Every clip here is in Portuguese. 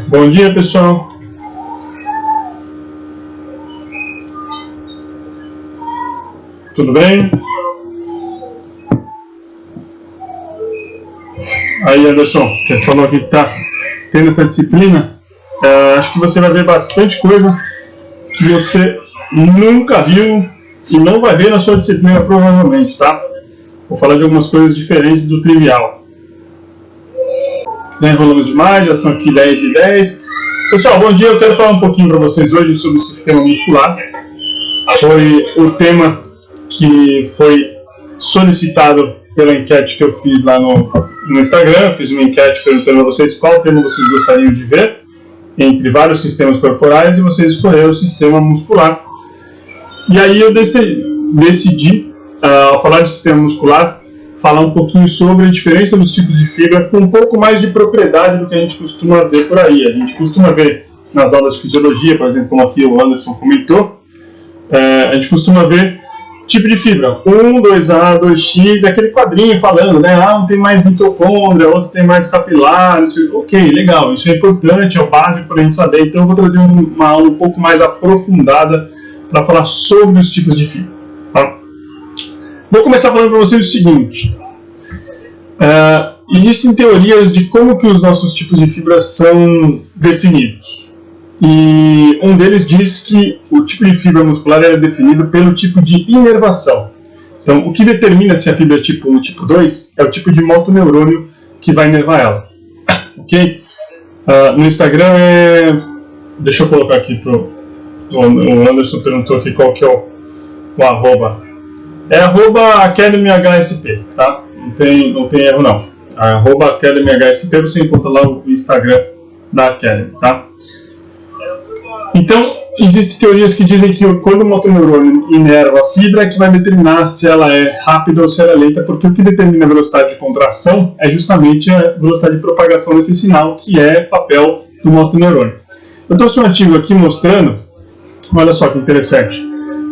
Bom dia, pessoal. Tudo bem? Aí, Anderson, você falou que está tendo essa disciplina. Acho que você vai ver bastante coisa que você nunca viu e não vai ver na sua disciplina, provavelmente, tá? Vou falar de algumas coisas diferentes do trivial. Já enrolamos demais, já são aqui 10h10. Pessoal, bom dia. Eu quero falar um pouquinho para vocês hoje sobre o sistema muscular. Foi o tema que foi solicitado pela enquete que eu fiz lá no Instagram. Eu fiz uma enquete perguntando a vocês qual tema vocês gostariam de ver entre vários sistemas corporais e vocês escolheram o sistema muscular. E aí eu decidi, ao falar de sistema muscular, falar um pouquinho sobre a diferença dos tipos de fibra com um pouco mais de propriedade do que a gente costuma ver por aí. A gente costuma ver nas aulas de fisiologia, por exemplo, como aqui o Anderson comentou, a gente costuma ver tipo de fibra, 1, 2A, 2X, aquele quadrinho falando, né? Um tem mais mitocôndria, outro tem mais capilar, ok, legal, isso é importante, é o básico para a gente saber. Então eu vou trazer uma aula um pouco mais aprofundada para falar sobre os tipos de fibra. Tá? Vou começar falando para vocês o seguinte. Existem teorias de como que os nossos tipos de fibra são definidos. E um deles diz que o tipo de fibra muscular é definido pelo tipo de inervação. Então, o que determina se a fibra é tipo 1 ou tipo 2 é o tipo de motoneurônio que vai inervar ela. Ok? No Instagram Deixa eu colocar aqui o Anderson perguntou aqui qual que é o arroba. É @AcademyHSP, tá? Não tem erro não. @AcademyHSP, você encontra lá o Instagram da Academy, tá? Então, existem teorias que dizem que quando o motoneurônio inerva a fibra é que vai determinar se ela é rápida ou se ela é lenta, porque o que determina a velocidade de contração é justamente a velocidade de propagação desse sinal, que é papel do motoneurônio. Eu trouxe um artigo aqui mostrando, olha só que interessante,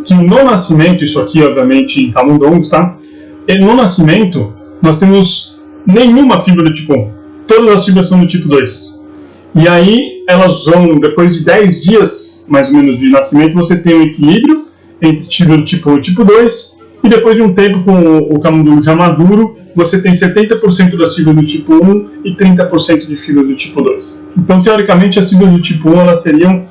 que no nascimento, isso aqui obviamente em camundongos, tá? E no nascimento nós temos nenhuma fibra do tipo 1, todas as fibras são do tipo 2. E aí elas vão, depois de 10 dias, mais ou menos, de nascimento, você tem um equilíbrio entre fibra do tipo 1 e tipo 2, e depois de um tempo com o camundongo já maduro, você tem 70% das fibras do tipo 1 e 30% de fibras do tipo 2. Então, teoricamente, as fibras do tipo 1 elas seriam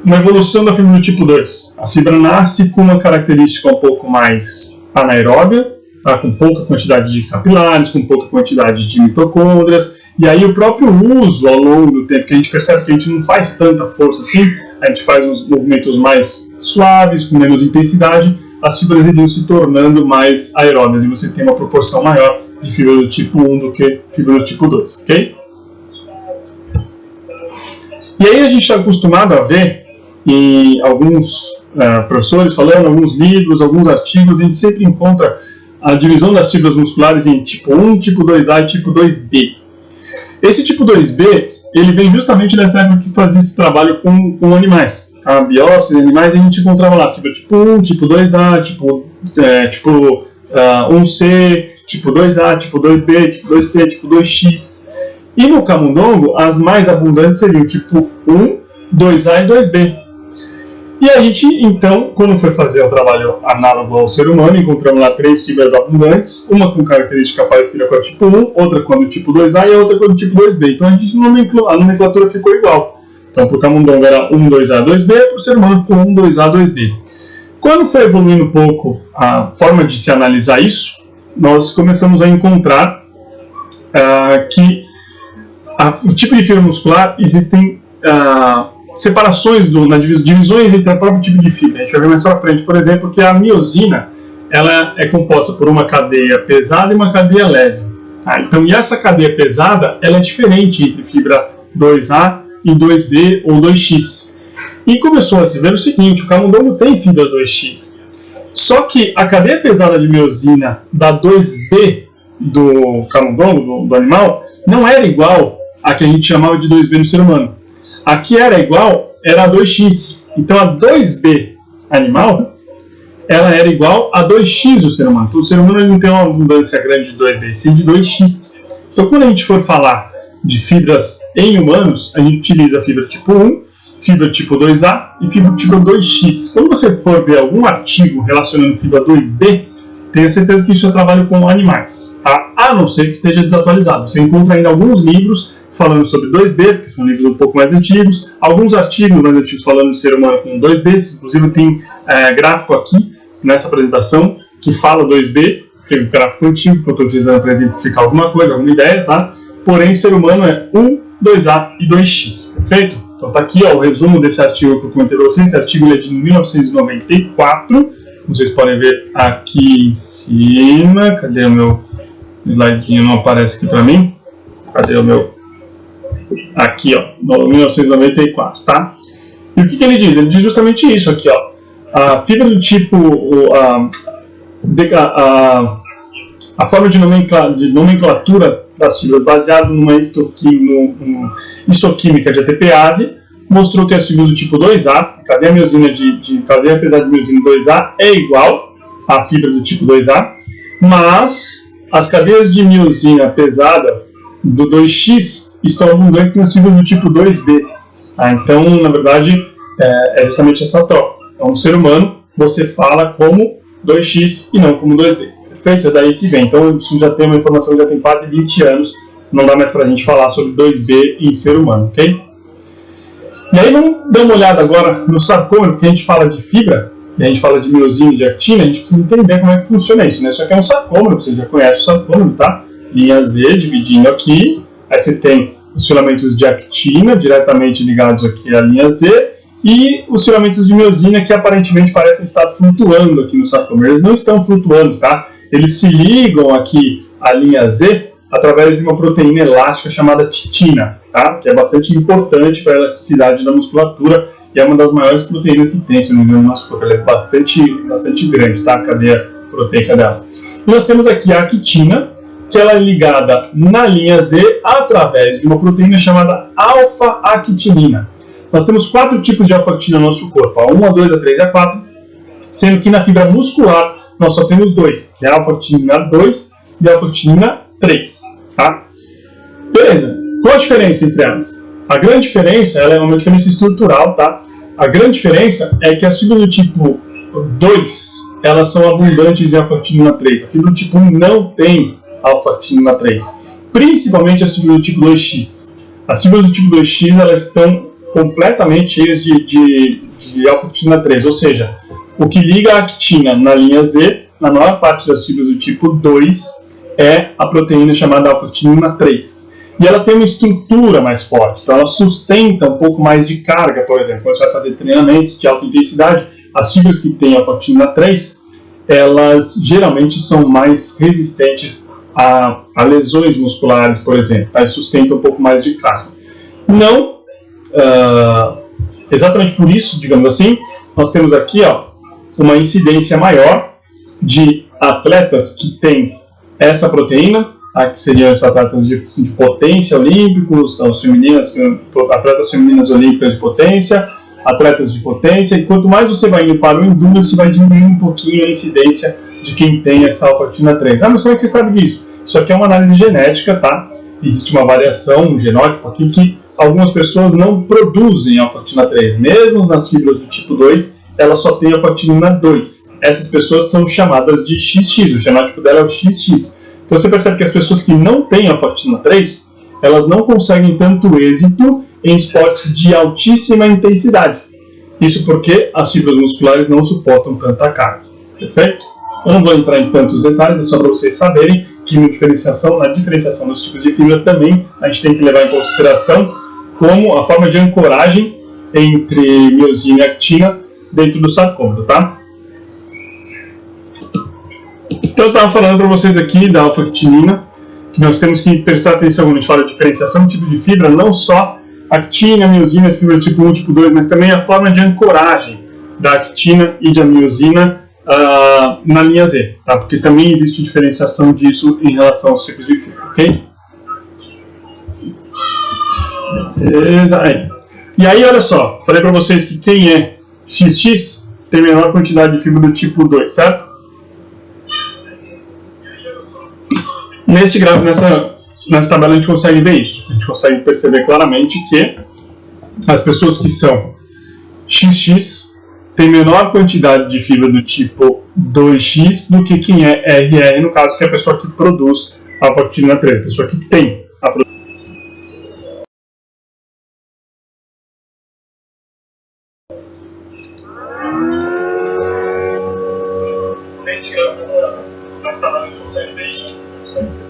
uma evolução da fibra do tipo 2. A fibra nasce com uma característica um pouco mais anaeróbia, tá? Com pouca quantidade de capilares, com pouca quantidade de mitocôndrias, e aí o próprio uso ao longo do tempo, que a gente percebe que a gente não faz tanta força assim, a gente faz uns movimentos mais suaves, com menos intensidade, as fibras iriam se tornando mais aeróbias, e você tem uma proporção maior de fibra do tipo 1 do que fibra do tipo 2, ok? E aí a gente está acostumado a ver, em alguns professores falando, alguns livros, alguns artigos, a gente sempre encontra a divisão das fibras musculares em tipo 1, tipo 2A e tipo 2B. Esse tipo 2B, ele vem justamente nessa época que fazia esse trabalho com animais. A biópsia de animais, a gente encontrava lá fibra tipo 1, tipo 2A, tipo 1C, tipo 2A, tipo 2B, tipo 2C, tipo 2X. E no camundongo, as mais abundantes seriam tipo 1, 2A e 2B. E a gente, então, quando foi fazer o trabalho análogo ao ser humano, encontramos lá 3 fibras abundantes, uma com característica parecida com a tipo 1, outra com a do tipo 2A e a outra com a do tipo 2B. Então a nomenclatura ficou igual. Então para o camundongo era 1, 2A, 2B, para o ser humano ficou 1, 2A, 2B. Quando foi evoluindo um pouco a forma de se analisar isso, nós começamos a encontrar que o tipo de fibra muscular existem separações, divisões entre o próprio tipo de fibra. A gente vai ver mais para frente, por exemplo, que a miosina ela é composta por uma cadeia pesada e uma cadeia leve. Então, e essa cadeia pesada ela é diferente entre fibra 2A e 2B ou 2X. E começou a se ver o seguinte, o camundongo tem fibra 2X. Só que a cadeia pesada de miosina da 2B do camundongo, do animal, não era igual à que a gente chamava de 2B no ser humano. A que era igual era a 2x. Então a 2b animal ela era igual a 2x do ser humano. Então o ser humano não tem uma abundância grande de 2b, sim de 2x. Então, quando a gente for falar de fibras em humanos, a gente utiliza a fibra tipo 1, fibra tipo 2A e fibra tipo 2X. Quando você for ver algum artigo relacionando fibra 2B, tenha certeza que isso é trabalho com animais, tá? A não ser que esteja desatualizado. Você encontra ainda alguns livros falando sobre 2B, porque são livros um pouco mais antigos, alguns artigos mais antigos falando de ser humano com 2B, inclusive tem gráfico aqui nessa apresentação que fala 2B, que é um gráfico antigo, que eu estou utilizando para exemplificar alguma coisa, alguma ideia, tá? Porém, ser humano é 1, 2A e 2X, perfeito? Então tá aqui ó, o resumo desse artigo que eu comentei para vocês. Esse artigo é de 1994, vocês podem ver aqui em cima. Cadê o meu slidezinho? Não aparece aqui para mim. Cadê o meu? Aqui ó, 1994, tá? E o que ele diz? Ele diz justamente isso aqui ó. A fibra do tipo, a forma de nomenclatura das fibras baseada numa histoquímica de ATPase mostrou que as fibras do tipo 2A, a cadeia pesada de miosina 2A é igual à fibra do tipo 2A, mas as cadeias de miosina pesada do 2X estão abundantes nas fibras do tipo 2B. Então, na verdade, é justamente essa troca. Então, no ser humano, você fala como 2X e não como 2B. Perfeito? É daí que vem. Então, isso já tem uma informação que já tem quase 20 anos. Não dá mais para a gente falar sobre 2B em ser humano, ok? E aí, vamos dar uma olhada agora no sarcômero, porque a gente fala de fibra, e a gente fala de miosina e de actina, a gente precisa entender como é que funciona isso, né? Isso aqui é um sarcômero, você já conhece o sarcômero, tá? Linha Z dividindo aqui, aí você tem os filamentos de actina diretamente ligados aqui à linha Z, e os filamentos de miosina que aparentemente parecem estar flutuando aqui no sarcômero. Eles não estão flutuando, tá? Eles se ligam aqui à linha Z através de uma proteína elástica chamada titina, tá? Que é bastante importante para a elasticidade da musculatura e é uma das maiores proteínas que tem, se não me engano, no nosso corpo. Ela é bastante grande, tá? A cadeia proteica dela. E nós temos aqui a actina, que ela é ligada na linha Z através de uma proteína chamada alfa-actinina. Nós temos 4 tipos de alfa-actina no nosso corpo, a 1, a 2, a 3 e a 4, sendo que na fibra muscular nós só temos 2, que é a alfa-actinina 2 e a alfa-actinina 3, tá? Beleza, qual a diferença entre elas? A grande diferença, ela é uma diferença estrutural, tá? A grande diferença é que as fibras do tipo 2, elas são abundantes em alfa-actinina 3. A fibra do tipo 1 não tem alfa-actinina 3, principalmente as fibras do tipo 2X. As fibras do tipo 2X, elas estão completamente cheias de alfa-actinina 3, ou seja, o que liga a actina na linha Z, na maior parte das fibras do tipo 2, é a proteína chamada alfa-actinina 3. E ela tem uma estrutura mais forte, então ela sustenta um pouco mais de carga, por exemplo. Quando você vai fazer treinamentos de alta intensidade, as fibras que têm alfa-actinina 3, elas geralmente são mais resistentes a lesões musculares, por exemplo. Tá? E sustentam um pouco mais de carga. Não exatamente por isso, digamos assim, nós temos aqui ó, uma incidência maior de atletas que têm essa proteína, que seriam os atletas de potência olímpicos, então atletas femininas olímpicas de potência, atletas de potência, e quanto mais você vai indo para o endurance, vai diminuindo um pouquinho a incidência de quem tem essa alfa-actinina 3. Mas como é que você sabe disso? Isso aqui é uma análise genética, tá? Existe uma variação, um genótipo aqui, que algumas pessoas não produzem alfa-actinina 3. Mesmo nas fibras do tipo 2, ela só tem alfa-actinina 2. Essas pessoas são chamadas de XX, o genótipo dela é o XX. Então você percebe que as pessoas que não têm alfa-actinina 3, elas não conseguem tanto êxito em esportes de altíssima intensidade. Isso porque as fibras musculares não suportam tanta carga. Perfeito? Eu não vou entrar em tantos detalhes, é só para vocês saberem que na diferenciação dos tipos de fibra também a gente tem que levar em consideração como a forma de ancoragem entre miosina e actina dentro do sarcômero, tá? Então eu estava falando para vocês aqui da alfa-actinina, que nós temos que prestar atenção quando a gente fala de diferenciação de tipo de fibra, não só actina, miosina, fibra tipo 1, tipo 2, mas também a forma de ancoragem da actina e da miosina na linha Z, tá? Porque também existe diferenciação disso em relação aos tipos de fibra, ok? Beleza, aí. E aí, olha só, falei para vocês que quem é XX tem menor quantidade de fibra do tipo 2, certo? Neste gráfico, nessa nessa tabela a gente consegue ver isso. A gente consegue perceber claramente que as pessoas que são XX têm menor quantidade de fibra do tipo 2X do que quem é RR, no caso, que é a pessoa que produz a alfa-actina 3, a pessoa que tem a produção.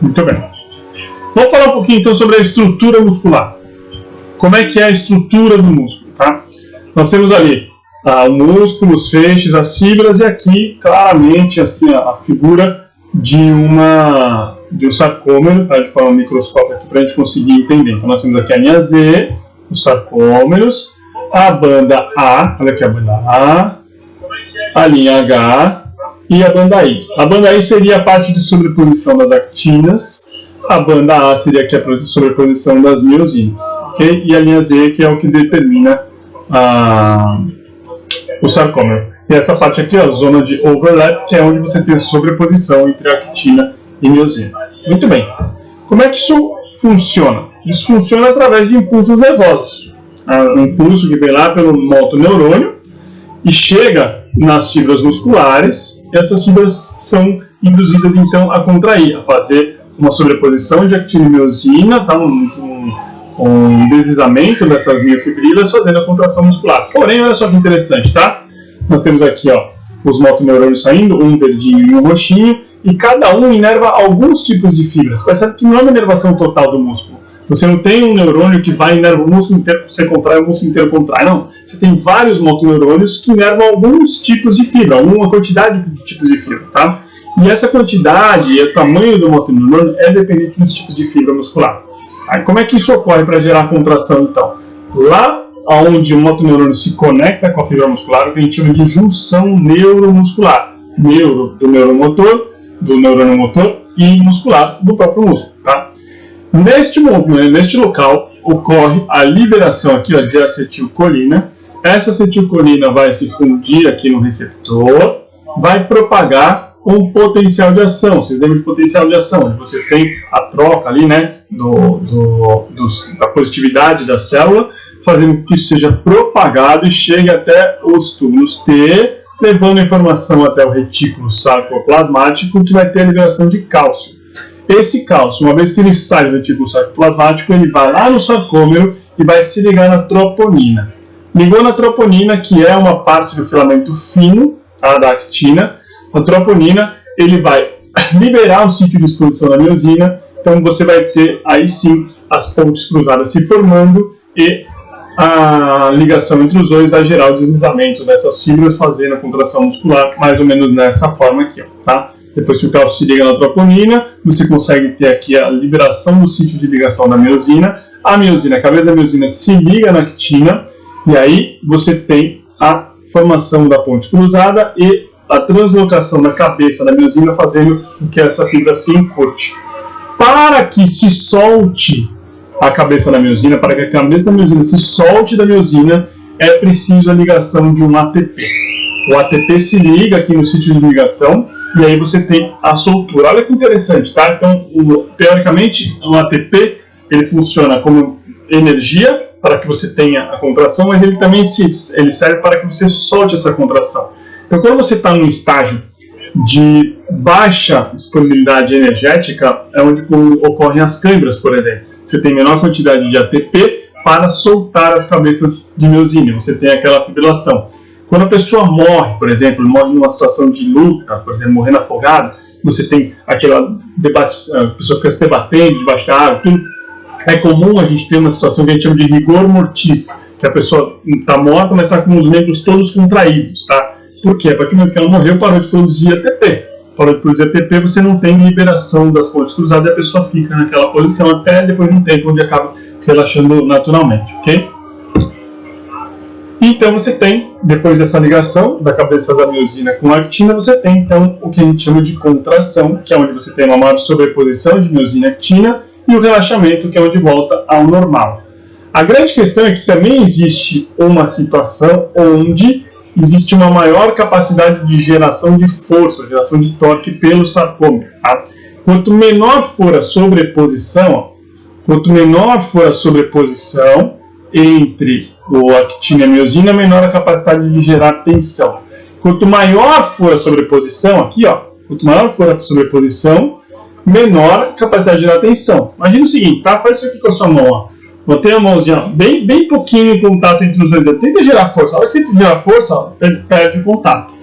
Muito bem. Vamos falar um pouquinho então sobre a estrutura muscular. Como é que é a estrutura do músculo, tá? Nós temos ali o músculo, os feixes, as fibras e aqui claramente assim a figura de um sarcômero, tá? De forma microscópica aqui para a gente conseguir entender. Então nós temos aqui a linha Z, os sarcômeros, a banda A, olha aqui a banda A linha H e a banda I. A banda I seria a parte de sobreposição das actinas, a banda A seria aqui a sobreposição das miosinas, ok? E a linha Z que é o que determina o sarcômero. E essa parte aqui, a zona de overlap, que é onde você tem a sobreposição entre actina e miosina. Muito bem. Como é que isso funciona? Isso funciona através de impulsos nervosos. Um impulso que vem lá pelo motoneurônio e chega nas fibras musculares, e essas fibras são induzidas então a contrair, a fazer uma sobreposição de actina e miosina, tá? Um deslizamento dessas miofibrilas fazendo a contração muscular. Porém, olha só que interessante, tá? Nós temos aqui os motoneurônios saindo, um verdinho e um roxinho, e cada um inerva alguns tipos de fibras. Percebe que não é uma inervação total do músculo. Você não tem um neurônio que vai inervar o músculo inteiro, você contrai, o músculo inteiro contrai. Não. Você tem vários motoneurônios que inervam alguns tipos de fibra, uma quantidade de tipos de fibra, tá? E essa quantidade e o tamanho do motoneurônio é dependente dos tipos de fibra muscular. Aí, como é que isso ocorre para gerar contração, então? Lá onde o motoneurônio se conecta com a fibra muscular, o que a gente chama de junção neuromuscular. Neuro do neurônio motor e muscular do próprio músculo, tá? Neste local ocorre a liberação aqui, de acetilcolina. Essa acetilcolina vai se fundir aqui no receptor, vai propagar um potencial de ação. Vocês lembram de potencial de ação? Você tem a troca ali, né, da positividade da célula, fazendo com que isso seja propagado e chegue até os túbulos T, levando a informação até o retículo sarcoplasmático, que vai ter a liberação de cálcio. Esse cálcio, uma vez que ele sai do retículo sarcoplasmático, ele vai lá no sarcômero e vai se ligar na troponina. Ligou na troponina, que é uma parte do filamento fino, da actina, a troponina, ele vai liberar o sítio de exposição da miosina, então você vai ter aí sim as pontes cruzadas se formando e a ligação entre os dois vai gerar o deslizamento dessas fibras, fazendo a contração muscular mais ou menos dessa forma aqui, tá? Depois que o cálcio se liga na troponina, você consegue ter aqui a liberação do sítio de ligação da miosina. A cabeça da miosina se liga na actina, e aí você tem a formação da ponte cruzada e a translocação da cabeça da miosina, fazendo com que essa fibra se encurte. Para que se solte a cabeça da miosina, para que a cabeça da miosina se solte da miosina, é preciso a ligação de um ATP. O ATP se liga aqui no sítio de ligação, e aí você tem a soltura. Olha que interessante, tá? Então, teoricamente, o ATP ele funciona como energia para que você tenha a contração, mas ele também ele serve para que você solte essa contração. Então, quando você está num estágio de baixa disponibilidade energética, é onde ocorrem as câimbras, por exemplo. Você tem menor quantidade de ATP para soltar as cabeças de miosina, você tem aquela fibrilação. Quando a pessoa morre, por exemplo, morre numa situação de luta, por exemplo, morrendo afogado, você tem aquela debate, a pessoa fica se debatendo debaixo da água, tudo. É comum a gente ter uma situação que a gente chama de rigor mortis, que a pessoa está morta, mas está com os membros todos contraídos, tá? Por quê? A partir do momento que ela morreu, parou de produzir ATP. Parou de produzir ATP, você não tem liberação das pontes cruzadas e a pessoa fica naquela posição até depois de um tempo, onde acaba relaxando naturalmente, ok? Então você tem, depois dessa ligação da cabeça da miosina com a actina, você tem então o que a gente chama de contração, que é onde você tem uma maior sobreposição de miosina e actina, e o relaxamento, que é onde volta ao normal. A grande questão é que também existe uma situação onde existe uma maior capacidade de geração de força, geração de torque pelo sarcômero, tá? Quanto menor for a sobreposição, ó, quanto menor for a sobreposição entre a actina e a miosina, menor a capacidade de gerar tensão. Quanto maior for a sobreposição, aqui, ó, quanto maior for a sobreposição, menor a capacidade de gerar tensão. Imagina o seguinte, tá? Faz isso aqui com a sua mão, ó. Botei a mãozinha, ó, bem pouquinho em contato entre os dois dedos. Tenta gerar força. A hora que você gerar força, ó, perde o contato.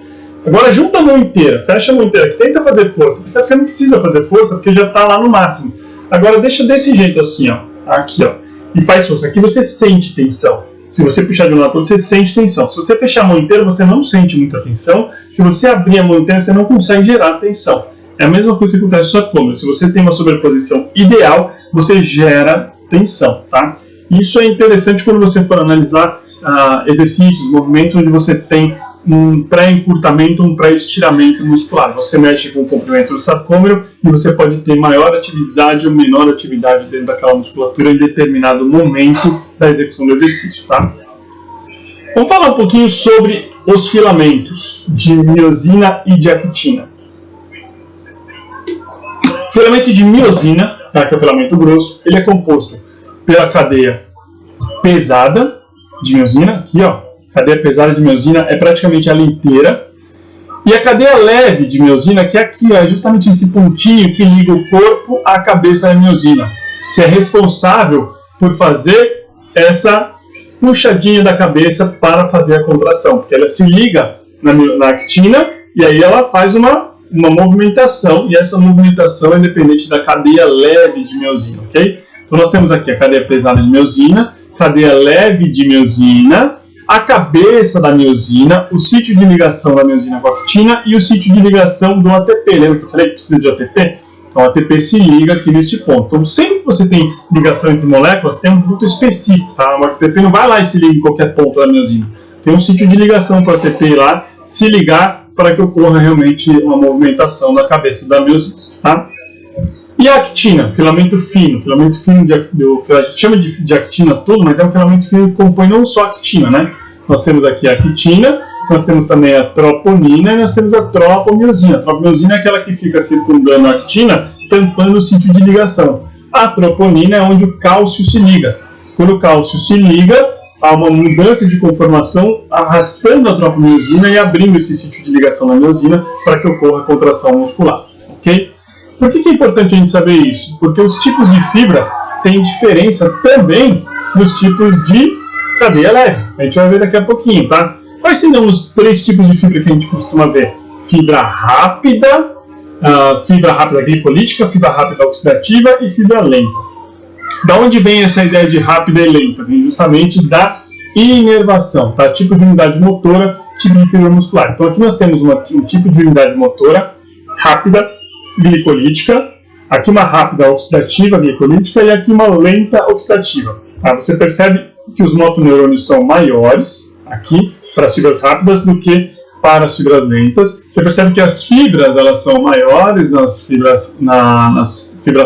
Agora junta a mão inteira, fecha a mão inteira, tenta fazer força. Percebe que você não precisa fazer força porque já está lá no máximo. Agora deixa desse jeito assim, ó, aqui, ó, e faz força. Aqui você sente tensão. Se você puxar de um lado para outro, você sente tensão. Se você fechar a mão inteira, você não sente muita tensão. Se você abrir a mão inteira, você não consegue gerar tensão. É a mesma coisa que acontece no abdômen. Se você tem uma sobreposição ideal, você gera tensão, tá? Isso é interessante quando você for analisar exercícios, movimentos onde você tem um pré-encurtamento, um pré-estiramento muscular. Você mexe com o comprimento do sarcômero e você pode ter maior atividade ou menor atividade dentro daquela musculatura em determinado momento da execução do exercício, tá? Vamos falar um pouquinho sobre os filamentos de miosina e de actina. O filamento de miosina, tá, que é o filamento grosso, ele é composto pela cadeia pesada de miosina, aqui, ó. Cadeia pesada de miosina é praticamente ela inteira. E a cadeia leve de miosina, que é aqui, ó, é justamente esse pontinho que liga o corpo à cabeça da miosina, que é responsável por fazer essa puxadinha da cabeça para fazer a contração, porque ela se liga na actina e aí ela faz uma movimentação, e essa movimentação é dependente da cadeia leve de miosina, ok? Então nós temos aqui a cadeia pesada de miosina, cadeia leve de miosina, a cabeça da miosina, o sítio de ligação da miosina com a actina e o sítio de ligação do ATP. Lembra que eu falei que precisa de ATP? Então o ATP se liga aqui neste ponto. Então sempre que você tem ligação entre moléculas, tem um ponto específico, tá? O ATP não vai lá e se liga em qualquer ponto da miosina. Tem um sítio de ligação para o ATP lá se ligar para que ocorra realmente uma movimentação da cabeça da miosina, tá? E a actina, filamento fino. Filamento fino, a gente chama de actina todo, mas é um filamento fino que compõe não só a actina, né? Nós temos aqui a actina, nós temos também a troponina e nós temos a tropomiosina. A tropomiosina é aquela que fica circundando a actina, tampando o sítio de ligação. A troponina é onde o cálcio se liga. Quando o cálcio se liga, há uma mudança de conformação arrastando a tropomiosina e abrindo esse sítio de ligação da miosina para que ocorra a contração muscular, ok? Por que é importante a gente saber isso? Porque os tipos de fibra têm diferença também nos tipos de cadeia leve. A gente vai ver daqui a pouquinho, tá? Quais seriam os 3 tipos de fibra que a gente costuma ver? Fibra rápida glicolítica, fibra rápida oxidativa e fibra lenta. Da onde vem essa ideia de rápida e lenta? Vem justamente da inervação, tá? Tipo de unidade motora, tipo de fibra muscular. Então aqui nós temos um tipo de unidade motora rápida glicolítica, aqui uma rápida oxidativa glicolítica e aqui uma lenta oxidativa. Tá? Você percebe que os motoneurônios são maiores aqui para as fibras rápidas do que para as fibras lentas. Você percebe que as fibras elas são maiores nas fibras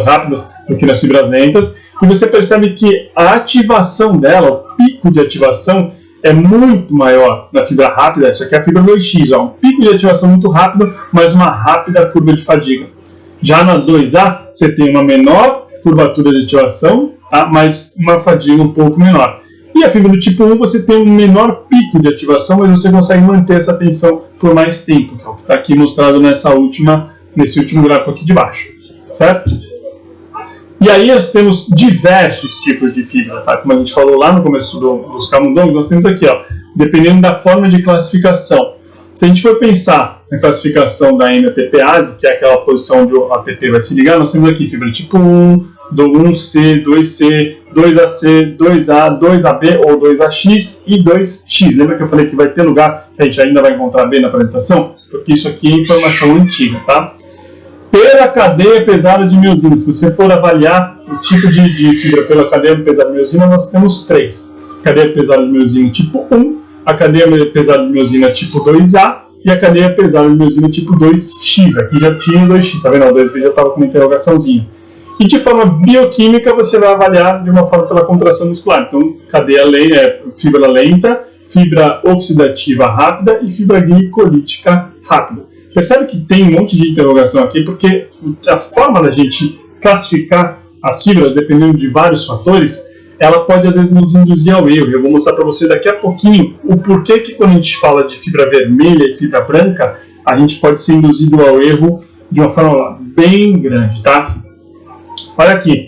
rápidas do que nas fibras lentas. E você percebe que a ativação dela, o pico de ativação, é muito maior na fibra rápida. Isso aqui é a fibra 2X, ó, um pico de ativação muito rápido, mas uma rápida curva de fadiga. Já na 2A, você tem uma menor curvatura de ativação, tá? Mas uma fadiga um pouco menor. E a fibra do tipo 1, você tem um menor pico de ativação, mas você consegue manter essa tensão por mais tempo, que é o que está aqui mostrado nesse último gráfico aqui de baixo, certo? E aí nós temos diversos tipos de fibra, tá? Como a gente falou lá no começo dos camundongos, nós temos aqui, ó, dependendo da forma de classificação. Se a gente for pensar na classificação da N-ATPase, que é aquela posição onde o ATP vai se ligar, nós temos aqui fibra tipo 1, do 1C, 2C, 2AC, 2A, 2AB ou 2AX e 2X. Lembra que eu falei que vai ter lugar que a gente ainda vai encontrar B na apresentação? Porque isso aqui é informação antiga, tá? Pela cadeia pesada de miosina, se você for avaliar o tipo de fibra pela cadeia pesada de miosina, nós temos 3. Cadeia pesada de miosina tipo 1, a cadeia pesada de miosina tipo 2A e a cadeia pesada de miosina tipo 2X. Aqui já tinha o 2X, tá vendo? O 2B já estava com uma interrogaçãozinha. E de forma bioquímica você vai avaliar de uma forma pela contração muscular. Então, fibra lenta, fibra oxidativa rápida e fibra glicolítica rápida. Percebe que tem um monte de interrogação aqui, porque a forma da gente classificar as fibras, dependendo de vários fatores, ela pode às vezes nos induzir ao erro. Eu vou mostrar para você daqui a pouquinho o porquê que quando a gente fala de fibra vermelha e fibra branca, a gente pode ser induzido ao erro de uma forma bem grande, tá? Olha aqui,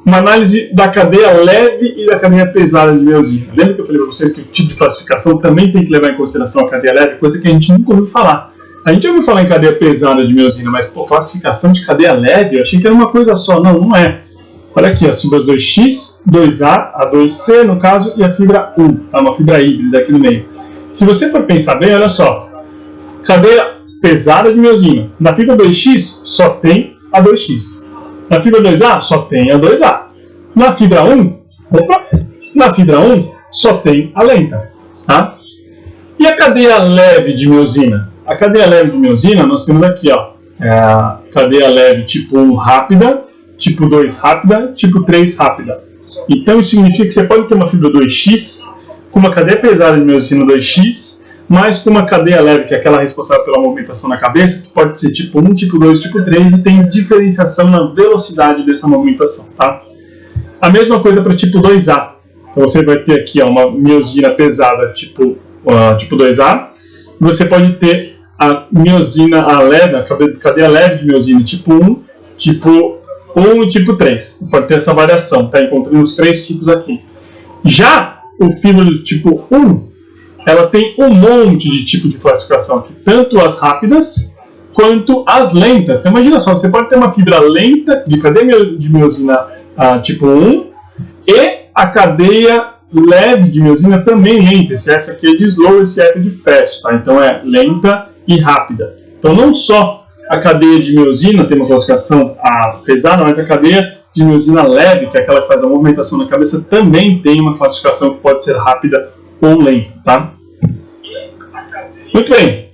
uma análise da cadeia leve e da cadeia pesada de miosina. Lembra que eu falei para vocês que o tipo de classificação também tem que levar em consideração a cadeia leve, coisa que a gente nunca ouviu falar. A gente ouviu falar em cadeia pesada de miosina, mas pô, classificação de cadeia leve, eu achei que era uma coisa só. Não, não é. Olha aqui, as fibras 2X, 2A, a 2C no caso, e a fibra 1, tá? Uma fibra híbrida aqui no meio. Se você for pensar bem, olha só, cadeia pesada de miosina. Na fibra 2X só tem a 2X. Na fibra 2A só tem a 2A. Na fibra 1, na fibra 1 só tem a lenta, tá? E a cadeia leve de miosina? A cadeia leve de miosina, nós temos aqui, ó, a cadeia leve tipo 1 rápida, tipo 2 rápida, tipo 3 rápida. Então isso significa que você pode ter uma fibra 2X com uma cadeia pesada de miosina 2X, mas com uma cadeia leve, que é aquela responsável pela movimentação na cabeça, que pode ser tipo 1, tipo 2, tipo 3, e tem diferenciação na velocidade dessa movimentação, tá? A mesma coisa para tipo 2A. Então você vai ter aqui, ó, uma miosina pesada tipo 2A, e você pode ter a miosina leve, a cadeia leve de miosina tipo 1, tipo 1 e tipo 3. Pode ter essa variação, tá? Encontrando os três tipos aqui. Já o fibra do tipo 1, ela tem um monte de tipo de classificação aqui, tanto as rápidas quanto as lentas. Então imagina só, você pode ter uma fibra lenta de cadeia de miosina tipo 1 e a cadeia leve de miosina também lenta. Essa aqui é de slow, esse aqui é de fast, tá? Então é lenta e rápida. Então não só a cadeia de miosina tem uma classificação pesada, mas a cadeia de miosina leve, que é aquela que faz a movimentação na cabeça, também tem uma classificação que pode ser rápida ou lenta, tá? Muito bem.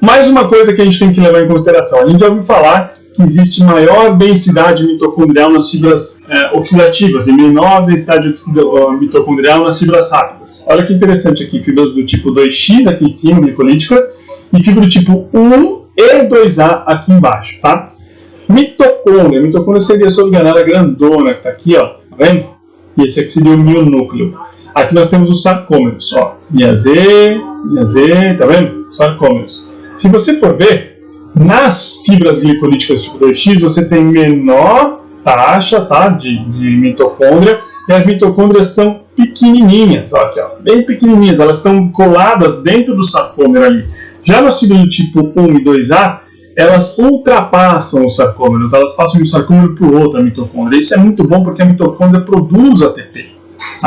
Mais uma coisa que a gente tem que levar em consideração. A gente já ouviu falar que existe maior densidade mitocondrial nas fibras oxidativas e menor densidade mitocondrial nas fibras rápidas. Olha que interessante aqui, fibras do tipo 2X aqui em cima, glicolíticas, e fibra do tipo 1 e 2A aqui embaixo, tá? Mitocôndria. Mitocôndria seria essa organela grandona que está aqui, ó, tá vendo? E esse aqui seria o mionúcleo. Aqui nós temos os sarcômeros, ó, linha Z, tá vendo? Sarcômeros. Se você for ver, nas fibras glicolíticas tipo 2X, você tem menor taxa, tá, de mitocôndria, e as mitocôndrias são pequenininhas, ó, aqui, ó, bem pequenininhas, elas estão coladas dentro do sarcômero ali. Já nas fibras do tipo 1 e 2A, elas ultrapassam os sarcômeros, elas passam de um sarcômero para o outro, a mitocôndria. Isso é muito bom porque a mitocôndria produz ATP.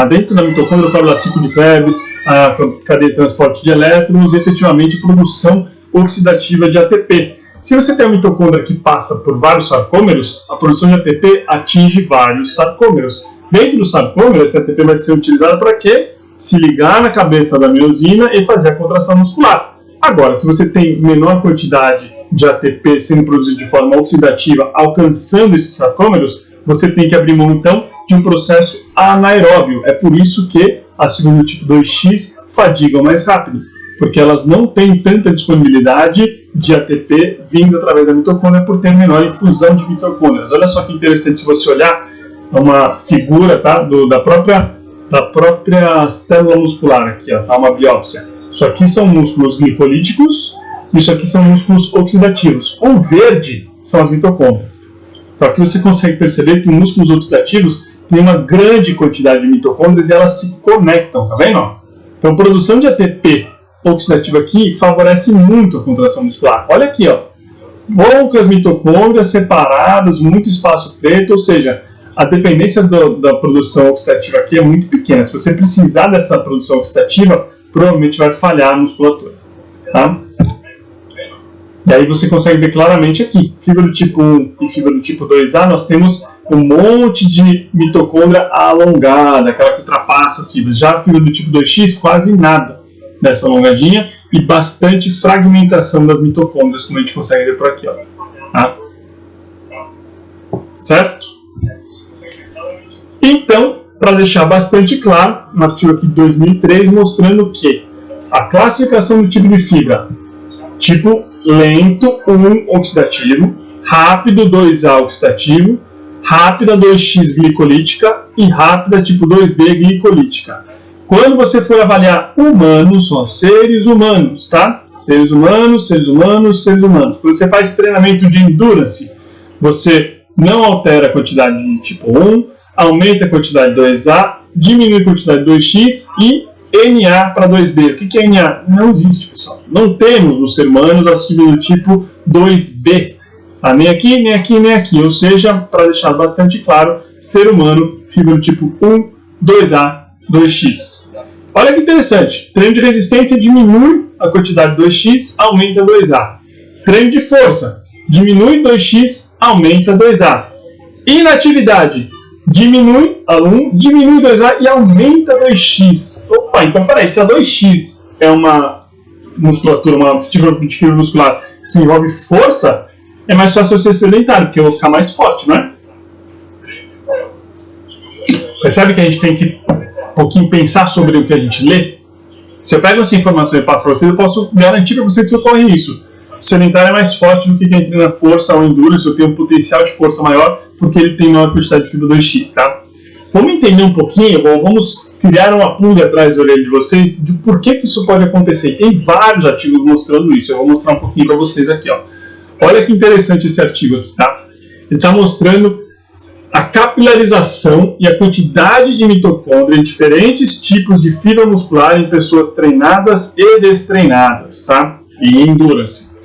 Dentro da mitocôndria ocorre o ciclo de Krebs, a cadeia de transporte de elétrons e efetivamente produção oxidativa de ATP. Se você tem uma mitocôndria que passa por vários sarcômeros, a produção de ATP atinge vários sarcômeros. Dentro do sarcômero, esse ATP vai ser utilizado para quê? Se ligar na cabeça da miosina e fazer a contração muscular. Agora, se você tem menor quantidade de ATP sendo produzido de forma oxidativa, alcançando esses sarcômeros, você tem que abrir mão, então, de um processo anaeróbio. É por isso que as fibras do tipo 2X fadigam mais rápido, porque elas não têm tanta disponibilidade de ATP vindo através da mitocôndria por ter menor infusão de mitocôndrias. Olha só que interessante, se você olhar uma figura, tá, da própria célula muscular aqui, ó, tá, uma biópsia. Isso aqui são músculos glicolíticos, isso aqui são músculos oxidativos. O verde são as mitocôndrias. Então aqui você consegue perceber que músculos oxidativos têm uma grande quantidade de mitocôndrias e elas se conectam, tá vendo? Então a produção de ATP oxidativo aqui favorece muito a contração muscular. Olha aqui, ó, poucas mitocôndrias separadas, muito espaço preto, ou seja, a dependência da produção oxidativa aqui é muito pequena. Se você precisar dessa produção oxidativa, provavelmente vai falhar a musculatura, tá? E aí você consegue ver claramente aqui, fibra do tipo 1 e fibra do tipo 2A, nós temos um monte de mitocôndria alongada, aquela que ultrapassa as fibras. Já a fibra do tipo 2X, quase nada dessa alongadinha e bastante fragmentação das mitocôndrias, como a gente consegue ver por aqui, ó, tá? Certo? Então, para deixar bastante claro, um artigo aqui de 2003 mostrando que a classificação do tipo de fibra tipo lento, 1 oxidativo, rápido, 2A oxidativo, rápida 2X glicolítica e rápida tipo 2B glicolítica. Quando você for avaliar humanos, são seres humanos, tá? Seres humanos, seres humanos, seres humanos. Quando você faz treinamento de endurance, você não altera a quantidade de tipo 1, aumenta a quantidade de 2A, diminui a quantidade de 2X e NA para 2B. O que é NA? Não existe, pessoal. Não temos nos seres humanos a fibra do tipo 2B. Tá? Nem aqui, nem aqui, nem aqui. Ou seja, para deixar bastante claro, ser humano, fibra do tipo 1, 2A, 2X. Olha que interessante. Treino de resistência diminui a quantidade de 2X, aumenta 2A. Treino de força diminui 2X, aumenta 2A. Inatividade diminui a 1, diminui 2A e aumenta 2X. Opa, então peraí, se a 2X é uma musculatura, uma fibra muscular que envolve força, é mais fácil eu ser sedentário, porque eu vou ficar mais forte, não é? Percebe que a gente tem que um pouquinho pensar sobre o que a gente lê? Se eu pego essa informação e passo para vocês, eu posso garantir para vocês que ocorre isso. O sedentário é mais forte do que quem treina força ou endurance, ou tem um potencial de força maior, porque ele tem maior quantidade de fibra 2X, tá? Vamos entender um pouquinho, vamos criar uma pulga atrás da orelha de vocês, de por que isso pode acontecer. Tem vários artigos mostrando isso, eu vou mostrar um pouquinho para vocês aqui, ó. Olha que interessante esse artigo aqui, tá? Ele está mostrando a capilarização e a quantidade de mitocôndria em diferentes tipos de fibra muscular em pessoas treinadas e destreinadas, tá? E endurance.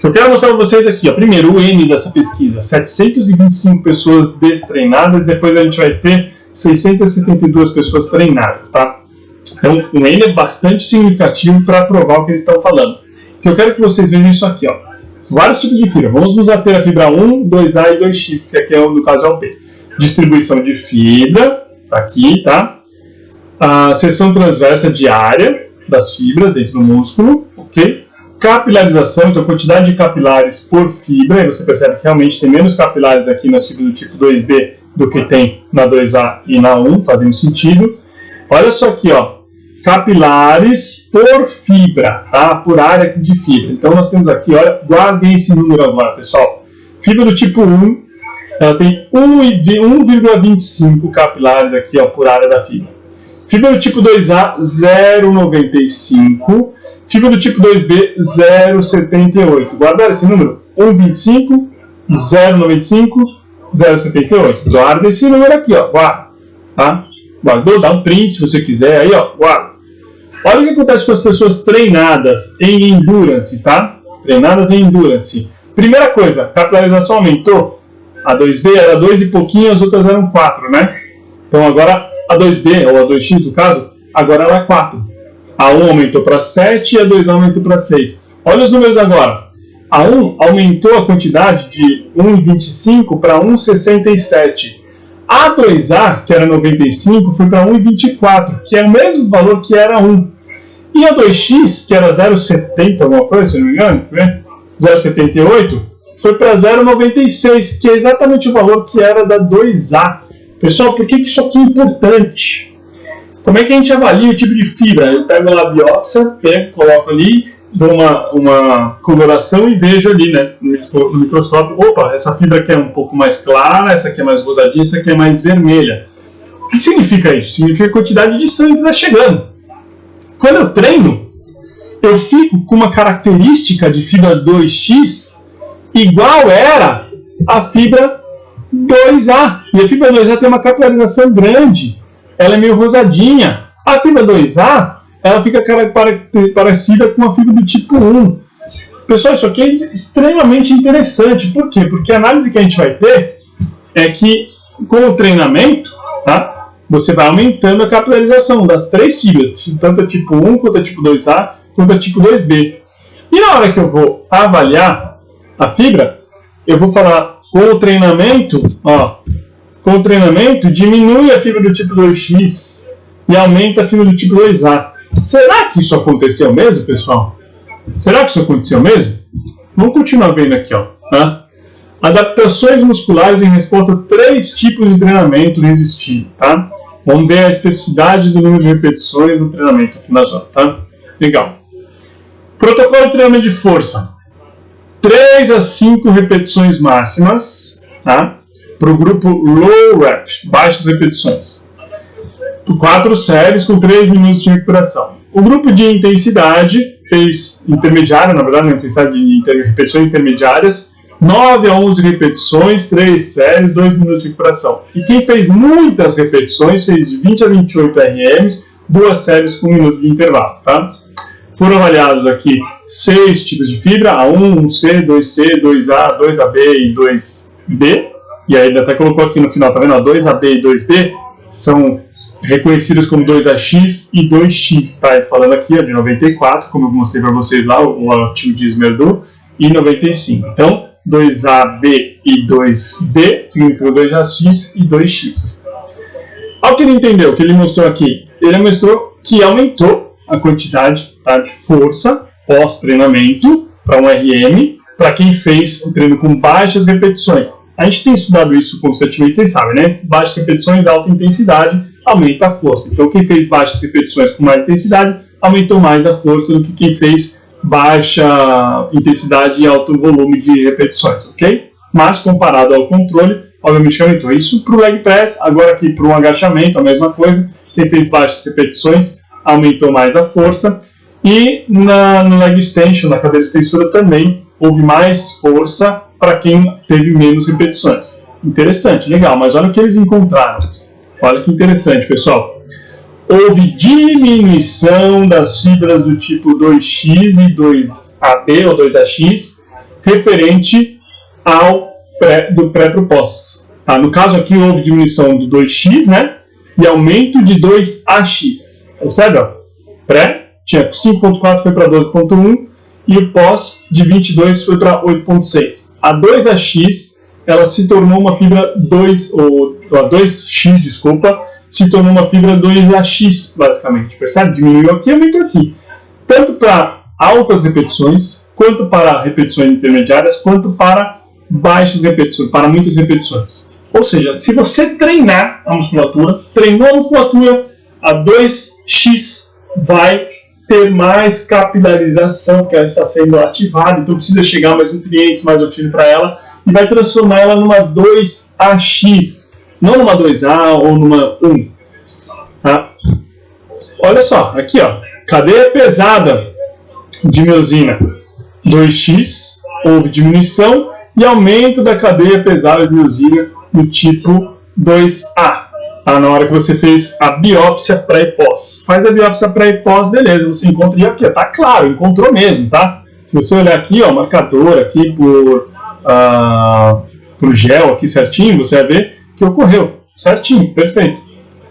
Eu quero mostrar para vocês aqui, ó, primeiro o N dessa pesquisa, 725 pessoas destreinadas, depois a gente vai ter 672 pessoas treinadas, tá? Então, o N é bastante significativo para provar o que eles estão falando. Eu quero que vocês vejam isso aqui, ó. Vários tipos de fibra. Vamos nos ater a fibra 1, 2A e 2X, que aqui no caso é o B. Distribuição de fibra, tá aqui, tá? A seção transversa diária das fibras dentro do músculo, ok? Capilarização, então quantidade de capilares por fibra, e você percebe que realmente tem menos capilares aqui na fibra do tipo 2B do que tem na 2A e na 1, fazendo sentido. Olha só aqui, ó, capilares por fibra, tá? Por área de fibra. Então nós temos aqui, olha, guardem esse número agora, pessoal. Fibra do tipo 1, ela tem 1,25 capilares aqui, ó, por área da fibra. Fibra do tipo 2A, 0,95. Fibra do tipo 2B, 0,78. Guardaram esse número? 1,25, 0,95, 0,78. Guarda esse número aqui, ó. Guarda. Tá? Guardou? Dá um print se você quiser. Aí, ó. Guarda. Olha o que acontece com as pessoas treinadas em endurance, tá? Treinadas em endurance. Primeira coisa, capilarização aumentou. A 2B era 2 e pouquinho, as outras eram 4, né? Então agora a 2B, ou a 2X no caso, agora ela é 4. A 1 aumentou para 7 e a 2A aumentou para 6. Olha os números agora. A 1 aumentou a quantidade de 1,25 para 1,67. A 2A, que era 95, foi para 1,24, que é o mesmo valor que era 1. E a 2X, que era 0,70, alguma coisa, se não me engano, né? 0,78, foi para 0,96, que é exatamente o valor que era da 2A. Pessoal, por que isso aqui é importante? Como é que a gente avalia o tipo de fibra? Eu pego lá a biópsia, coloco ali, dou uma coloração e vejo ali, né, no microscópio, opa, essa fibra aqui é um pouco mais clara, essa aqui é mais rosadinha, essa aqui é mais vermelha. O que significa isso? Significa a quantidade de sangue que está chegando. Quando eu treino, eu fico com uma característica de fibra 2X igual era a fibra 2A. E a fibra 2A tem uma capilarização grande. Ela é meio rosadinha. A fibra 2A, ela fica parecida com a fibra do tipo 1. Pessoal, isso aqui é extremamente interessante. Por quê? Porque a análise que a gente vai ter é que, com o treinamento, tá, você vai aumentando a capilarização das 3 fibras, tanto a tipo 1, quanto a tipo 2A, quanto a tipo 2B. E na hora que eu vou avaliar a fibra, eu vou falar com o treinamento, ó, com o treinamento, diminui a fibra do tipo 2X e aumenta a fibra do tipo 2A. Será que isso aconteceu mesmo, pessoal? Será que isso aconteceu mesmo? Vamos continuar vendo aqui, ó. Tá? Adaptações musculares em resposta a 3 tipos de treinamento resistido. Tá? Vamos ver a especificidade do número de repetições no treinamento aqui na zona. Tá? Legal. Protocolo de treinamento de força. 3 a 5 repetições máximas, tá? Para o grupo low rep, baixas repetições. 4 séries com 3 minutos de recuperação. O grupo de intensidade fez intermediária, na verdade, uma intensidade de repetições intermediárias, 9 a 11 repetições, 3 séries, 2 minutos de recuperação. E quem fez muitas repetições fez de 20 a 28 RMs, 2 séries com 1 minuto de intervalo, tá? Foram avaliados aqui 6 tipos de fibra, A1, 1C, 2C, 2A, 2AB e 2B. E aí ele até colocou aqui no final, tá vendo? 2AB e 2B são reconhecidos como 2AX e 2X, tá? Falando aqui de 94, como eu mostrei para vocês lá, o artigo de Esmerdu, e 95. Então, 2AB e 2B significa 2AX e 2X. Olha o que ele entendeu, o que ele mostrou aqui. Ele mostrou que aumentou a quantidade, tá, de força pós-treinamento para um RM, para quem fez o treino com baixas repetições. A gente tem estudado isso constantemente, vocês sabem, né? Baixas repetições, alta intensidade, aumenta a força. Então, quem fez baixas repetições com mais intensidade, aumentou mais a força do que quem fez baixa intensidade e alto volume de repetições, ok? Mas, comparado ao controle, obviamente aumentou. Isso para o leg press, agora aqui para um agachamento, a mesma coisa. Quem fez baixas repetições, aumentou mais a força. E no leg extension, na cadeira extensora, também houve mais força para quem teve menos repetições. Interessante, legal, mas olha o que eles encontraram. Olha que interessante, pessoal. Houve diminuição das fibras do tipo 2X e 2AB ou 2AX referente ao do pré para o pós. Tá? No caso aqui houve diminuição do 2X, né? E aumento de 2AX. Percebe? Ó? Pré tinha 5.4, foi para 12.1 e o pós de 22 foi para 8.6. A 2AX ela se tornou uma fibra 2, ou a 2X, desculpa, se tornou uma fibra 2AX, basicamente. Percebe? Diminuiu aqui, aumentou aqui. Tanto para altas repetições, quanto para repetições intermediárias, quanto para baixas repetições, para muitas repetições. Ou seja, se você treinar a musculatura, treinou a musculatura, a 2X vai ter mais capilarização, porque ela está sendo ativada, então precisa chegar mais nutrientes, mais oxigênio para ela, e vai transformar ela numa 2AX, não numa 2A ou numa 1. Tá? Olha só, aqui ó, cadeia pesada de miosina 2X, houve diminuição e aumento da cadeia pesada de miosina no tipo 2A. Tá? Na hora que você fez a biópsia pré e pós. Faz a biópsia pré e pós, beleza, você encontra e aqui, tá claro, encontrou mesmo, tá? Se você olhar aqui, ó, marcador aqui pro gel aqui certinho, você vai ver que ocorreu certinho, perfeito.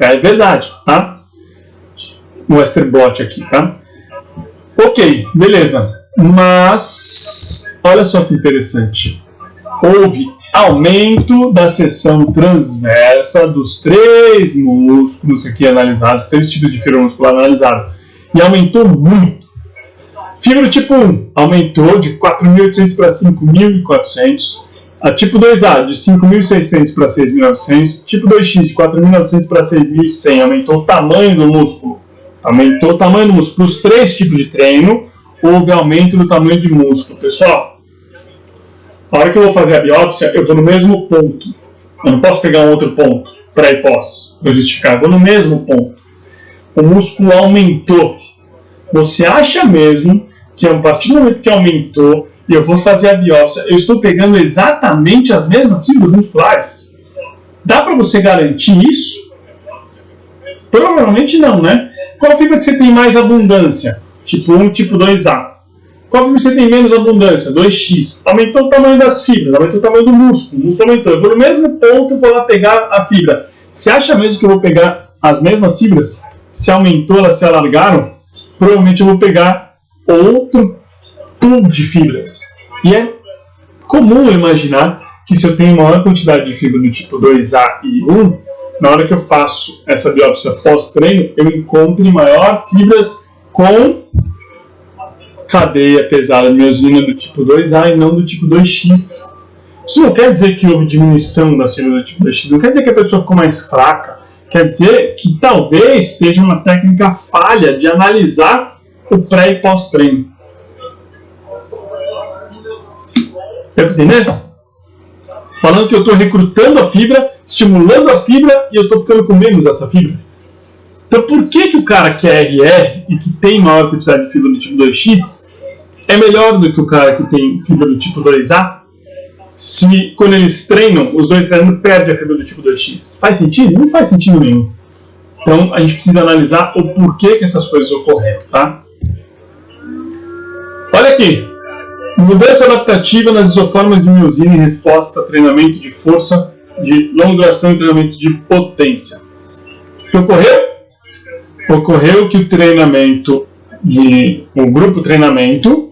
É verdade, tá? O Westerblot aqui, tá? Ok, beleza. Mas, olha só que interessante. Houve aumento da seção transversa dos 3 músculos aqui analisados, 3 tipos de fibra muscular analisados. E aumentou muito. Fibra tipo 1 aumentou de 4.800 para 5.400. A tipo 2A de 5.600 para 6.900. Tipo 2X de 4.900 para 6.100. Aumentou o tamanho do músculo. Aumentou o tamanho do músculo. Para os 3 tipos de treino, houve aumento do tamanho de músculo. Pessoal, a hora que eu vou fazer a biópsia, eu vou no mesmo ponto. Eu não posso pegar um outro ponto, pré e pós, para justificar. Eu vou no mesmo ponto. O músculo aumentou. Você acha mesmo que a partir do momento que aumentou e eu vou fazer a biópsia, eu estou pegando exatamente as mesmas fibras musculares? Dá para você garantir isso? Provavelmente não, né? Qual fibra que você tem mais abundância? Tipo 1, tipo 2A. Qual fibra você tem menos abundância? 2X. Aumentou o tamanho das fibras, aumentou o tamanho do músculo. O músculo aumentou. Eu vou no mesmo ponto e vou lá pegar a fibra. Você acha mesmo que eu vou pegar as mesmas fibras? Se aumentou, elas se alargaram? Provavelmente eu vou pegar outro pool de fibras. E é comum imaginar que se eu tenho maior quantidade de fibra do tipo 2A e 1, na hora que eu faço essa biópsia pós-treino, eu encontre maior fibras com cadeia pesada de miosina do tipo 2A e não do tipo 2X. Isso não quer dizer que houve diminuição das fibras do tipo 2X, não quer dizer que a pessoa ficou mais fraca, quer dizer que talvez seja uma técnica falha de analisar o pré e pós-treino. Deu para entender? Falando que eu estou recrutando a fibra, estimulando a fibra e eu estou ficando com menos dessa fibra. Então por que o cara que é RR e que tem maior quantidade de fibra do tipo 2X é melhor do que o cara que tem fibra do tipo 2A? Se quando eles treinam, os dois treinando perde a fibra do tipo 2X. Faz sentido? Não faz sentido nenhum. Então a gente precisa analisar o porquê que essas coisas ocorreram, tá? Olha aqui. Mudança adaptativa nas isoformas de miosina em resposta a treinamento de força de longa duração e treinamento de potência. O que ocorreu? Ocorreu que o grupo treinamento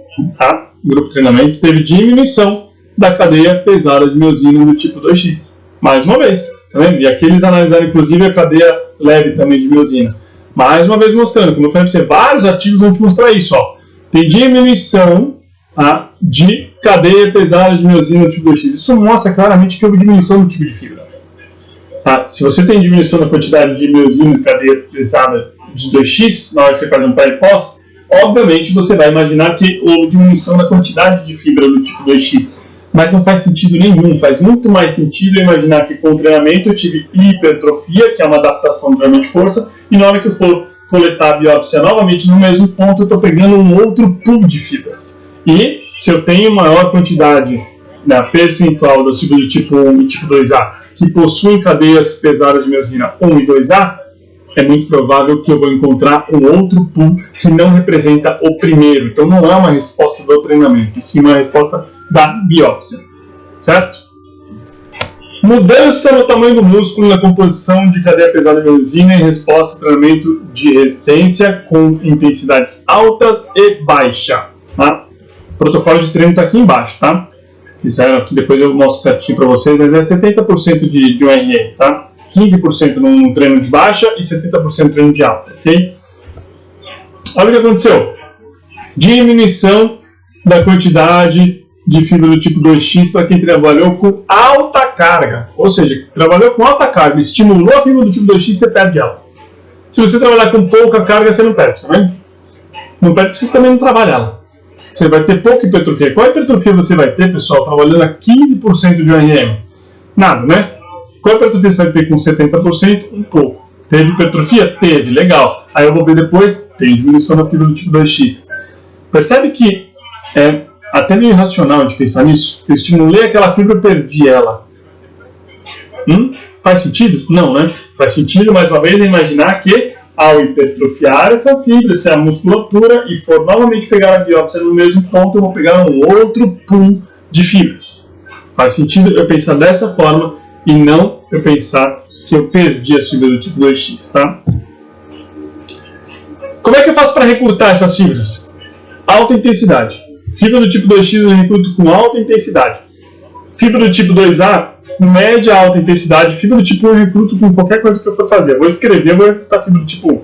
teve diminuição da cadeia pesada de miosina do tipo 2X. Mais uma vez, tá vendo? E aqui eles analisaram inclusive a cadeia leve também de miosina. Mais uma vez mostrando, como eu falei para você, vários artigos vão te mostrar isso. Ó. Tem diminuição de cadeia pesada de miosina do tipo 2X. Isso mostra claramente que houve diminuição do tipo de fibra. Tá? Se você tem diminuição da quantidade de miosina de cadeia pesada de 2X, na hora que você faz um pré e pós, obviamente você vai imaginar que houve diminuição da quantidade de fibra do tipo 2X. Mas não faz sentido nenhum. Faz muito mais sentido imaginar que com o treinamento eu tive hipertrofia, que é uma adaptação do treinamento de força, e na hora que eu for coletar a biópsia novamente no mesmo ponto, eu estou pegando um outro pool de fibras. E se eu tenho maior quantidade percentual das fibras do tipo 1 e tipo 2A que possuem cadeias pesadas de miosina 1 e 2A, é muito provável que eu vou encontrar um outro pool que não representa o primeiro. Então não é uma resposta do treinamento, e sim uma resposta da biópsia. Certo? Mudança no tamanho do músculo na composição de cadeia pesada de miosina em resposta ao treinamento de resistência com intensidades altas e baixa. Tá? O protocolo de treino está aqui embaixo, tá? Fizeram aqui, depois eu mostro certinho para vocês, mas é 70% de um RE, tá? 15% no treino de baixa e 70% no treino de alta, ok? Olha o que aconteceu. Diminuição da quantidade de fibra do tipo 2X para quem trabalhou com alta carga. Ou seja, trabalhou com alta carga, estimulou a fibra do tipo 2X, você perde ela. Se você trabalhar com pouca carga, você não perde, tá vendo? Não perde porque você também não trabalha ela. Você vai ter pouca hipertrofia. Qual hipertrofia você vai ter, pessoal, trabalhando a 15% de RM? Nada, né? Qual hipertrofia você vai ter com 70%? Um pouco. Teve hipertrofia? Teve, legal. Aí eu vou ver depois, tem diminuição da fibra do tipo 2X. Percebe que é até meio irracional de pensar nisso? Eu estimulei aquela fibra e perdi ela. Faz sentido? Não, né? Faz sentido, mais uma vez, imaginar que ao hipertrofiar essa fibra, se a musculatura e for novamente pegar a biópsia no mesmo ponto, eu vou pegar um outro pool de fibras. Faz sentido eu pensar dessa forma e não eu pensar que eu perdi as fibras do tipo 2X, tá? Como é que eu faço para recrutar essas fibras? Alta intensidade. Fibra do tipo 2X eu recruto com alta intensidade. Fibra do tipo 2A, média alta intensidade. Fibra do tipo 1 eu recruto com qualquer coisa que eu for fazer. Eu vou escrever, eu vou recrutar fibra do tipo 1.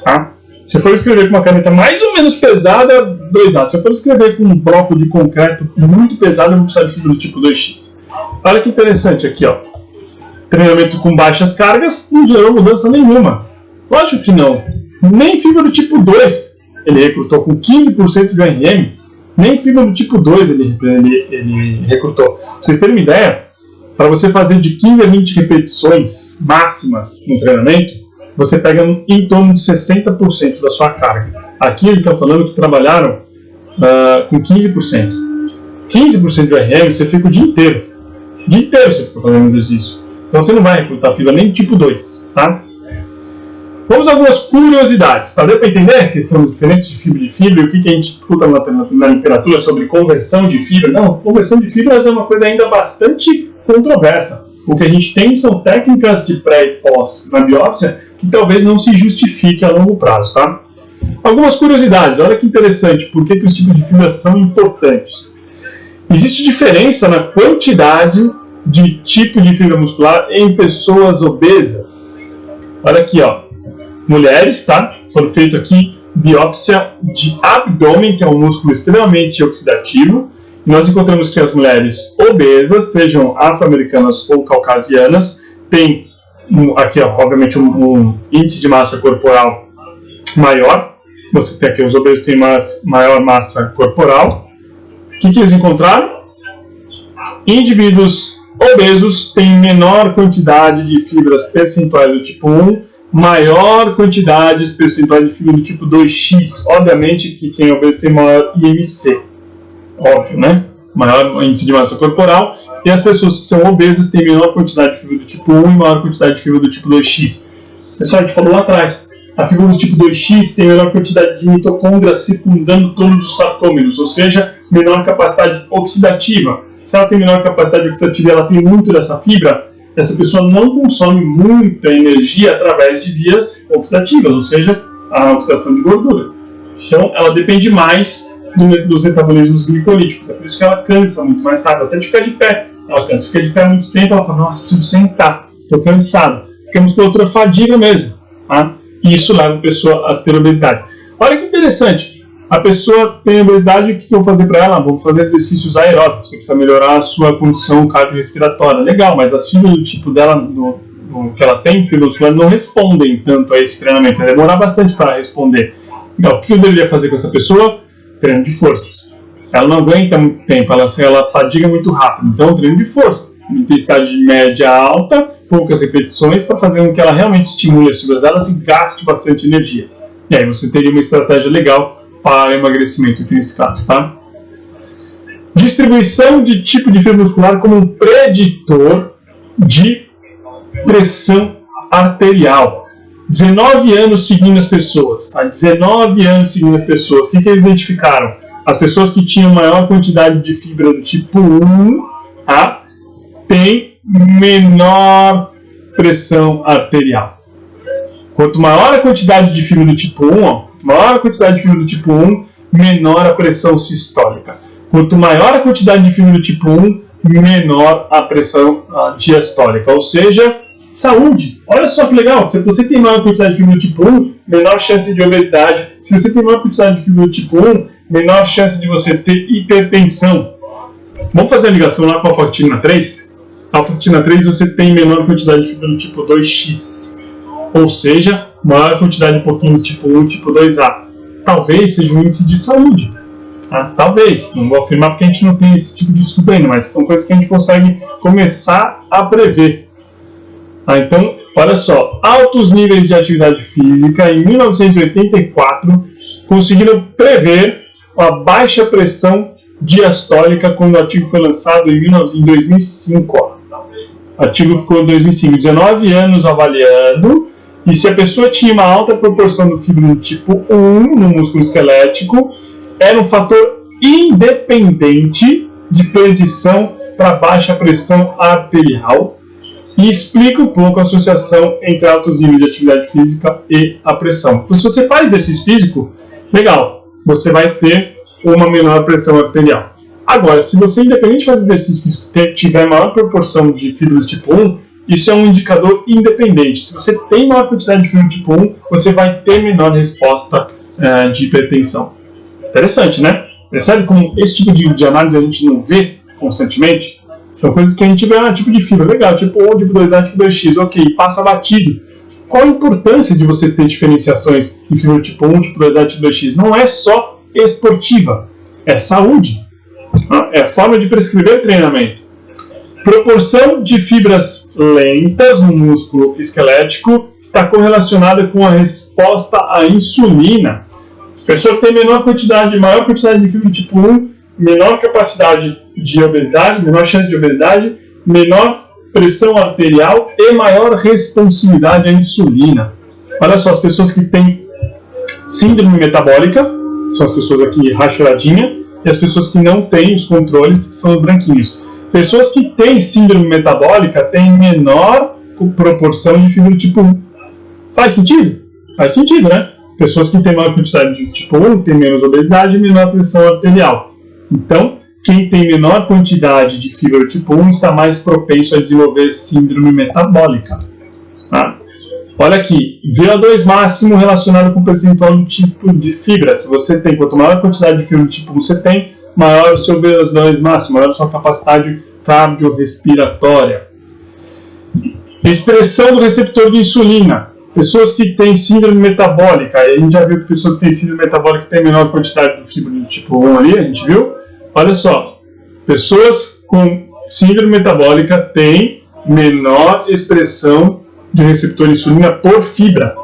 Tá? Se eu for escrever com uma caneta mais ou menos pesada, 2A. Se eu for escrever com um bloco de concreto muito pesado, eu vou precisar de fibra do tipo 2X. Olha que interessante aqui, ó. Treinamento com baixas cargas não gerou mudança nenhuma. Lógico que não. Nem fibra do tipo 2 ele recrutou com 15% de ORM. Nem fibra do tipo 2 ele recrutou. Pra vocês terem uma ideia, para você fazer de 15 a 20 repetições máximas no treinamento, você pega em torno de 60% da sua carga. Aqui eles estão falando que trabalharam com 15%. 15% de ORM você fica o dia inteiro. O dia inteiro você fica fazendo exercício. Então você não vai recrutar fibra nem tipo 2. Tá? Vamos a algumas curiosidades. Tá? Deu para entender a questão de diferença de fibra e o que a gente escuta na literatura sobre conversão de fibra? Não, conversão de fibras é uma coisa ainda bastante controversa. O que a gente tem são técnicas de pré e pós na biópsia que talvez não se justifique a longo prazo. Tá? Algumas curiosidades. Olha que interessante. Por que os tipos de fibras são importantes? Existe diferença na quantidade de tipo de fibra muscular em pessoas obesas. Olha aqui, ó. Mulheres, tá? Foram feito aqui biópsia de abdômen, que é um músculo extremamente oxidativo. E nós encontramos que as mulheres obesas, sejam afro-americanas ou caucasianas, têm aqui, ó, obviamente, um índice de massa corporal maior. Você tem aqui os obesos têm maior massa corporal. O que eles encontraram? Indivíduos obesos têm menor quantidade de fibras percentuais do tipo 1, maior quantidade percentuais de fibra do tipo 2X. Obviamente que quem é obeso tem maior IMC. Óbvio, né? Maior índice de massa corporal. E as pessoas que são obesas têm menor quantidade de fibra do tipo 1 e maior quantidade de fibra do tipo 2X. Pessoal, a gente falou lá atrás. A fibra do tipo 2X tem menor quantidade de mitocôndrias circundando todos os sarcômeros, ou seja, menor capacidade oxidativa. Se ela tem menor capacidade oxidativa e ela tem muito dessa fibra, essa pessoa não consome muita energia através de vias oxidativas, ou seja, a oxidação de gordura. Então, ela depende mais dos metabolismos glicolíticos. É por isso que ela cansa muito mais rápido, até de ficar de pé. Ela cansa, fica de pé muito tempo, ela fala, nossa, preciso sentar, estou cansado. Porque a musculatura fadiga mesmo. Tá? E isso leva a pessoa a ter obesidade. Olha que interessante. A pessoa tem obesidade, o que eu vou fazer para ela? Vou fazer exercícios aeróbicos. Você precisa melhorar a sua condição cardiorrespiratória. Legal, mas as fibras do tipo dela, que ela tem, fibra muscular, não respondem tanto a esse treinamento. Vai demorar bastante para responder. Legal, o que eu deveria fazer com essa pessoa? Treino de força. Ela não aguenta muito tempo, ela fadiga muito rápido. Então, treino de força. Intensidade média alta, poucas repetições, para fazer com que ela realmente estimule as fibras dela e gaste bastante energia. E aí você teria uma estratégia legal para emagrecimento aqui nesse caso, tá? Distribuição de tipo de fibra muscular como um preditor de pressão arterial. 19 anos seguindo as pessoas, tá? 19 anos seguindo as pessoas. O que eles identificaram? As pessoas que tinham maior quantidade de fibra do tipo 1, tá? Tem menor pressão arterial. Quanto maior a quantidade de fibra do tipo 1, maior a quantidade de fibra do tipo 1, menor a pressão sistólica. Quanto maior a quantidade de fibra do tipo 1, menor a pressão diastólica. Ou seja, saúde. Olha só que legal. Se você tem maior quantidade de fibra do tipo 1, menor chance de obesidade. Se você tem maior quantidade de fibra do tipo 1, menor chance de você ter hipertensão. Vamos fazer a ligação lá com a alfa-actina 3? A alfa-actina 3 você tem menor quantidade de fibra do tipo 2X. Ou seja, maior quantidade um pouquinho do tipo 1 e tipo 2A. Talvez seja um índice de saúde. Tá? Talvez. Não vou afirmar porque a gente não tem esse tipo de estudo ainda, mas são coisas que a gente consegue começar a prever. Tá? Então, olha só. Altos níveis de atividade física em 1984 conseguiram prever a baixa pressão diastólica quando o artigo foi lançado em 2005. Ó. O artigo ficou em 2005, 19 anos avaliando, e se a pessoa tinha uma alta proporção do fibra do tipo 1 no músculo esquelético, era um fator independente de predição para baixa pressão arterial, e explica um pouco a associação entre altos níveis de atividade física e a pressão. Então, se você faz exercício físico, legal, você vai ter uma menor pressão arterial. Agora, se você, independente de fazer exercício físico, tiver maior proporção de fibra do tipo 1, isso é um indicador independente. Se você tem maior quantidade de fibra do tipo 1, você vai ter menor resposta de hipertensão. Interessante, né? Percebe como esse tipo de análise a gente não vê constantemente? São coisas que a gente vê, tipo de fibra, legal, tipo 1, tipo 2A, tipo 2X, ok, passa batido. Qual a importância de você ter diferenciações de fibra tipo 1, tipo 2A, tipo 2X? Não é só esportiva, é saúde. É forma de prescrever treinamento. Proporção de fibras lentas no músculo esquelético está correlacionada com a resposta à insulina. A pessoa que tem maior quantidade de fibra tipo 1, menor capacidade de obesidade, menor chance de obesidade, menor pressão arterial e maior responsividade à insulina. Olha só, as pessoas que têm síndrome metabólica, são as pessoas aqui rachuradinha, e as pessoas que não têm os controles, são os branquinhos. Pessoas que têm síndrome metabólica têm menor proporção de fibra tipo 1. Faz sentido? Faz sentido, né? Pessoas que têm maior quantidade de tipo 1 têm menos obesidade e menor pressão arterial. Então, quem tem menor quantidade de fibra tipo 1 está mais propenso a desenvolver síndrome metabólica. Tá? Olha aqui, VO2 máximo relacionado com o percentual do tipo de fibra. Se você tem, quanto maior a quantidade de fibra do tipo 1 você tem, maior o seu VO2 máximo, maior a sua capacidade cardiorrespiratória. Expressão do receptor de insulina. Pessoas que têm síndrome metabólica, a gente já viu que pessoas que têm síndrome metabólica têm menor quantidade de fibra do tipo 1 ali, a gente viu. Olha só, pessoas com síndrome metabólica tem menor expressão de receptor insulina por fibra.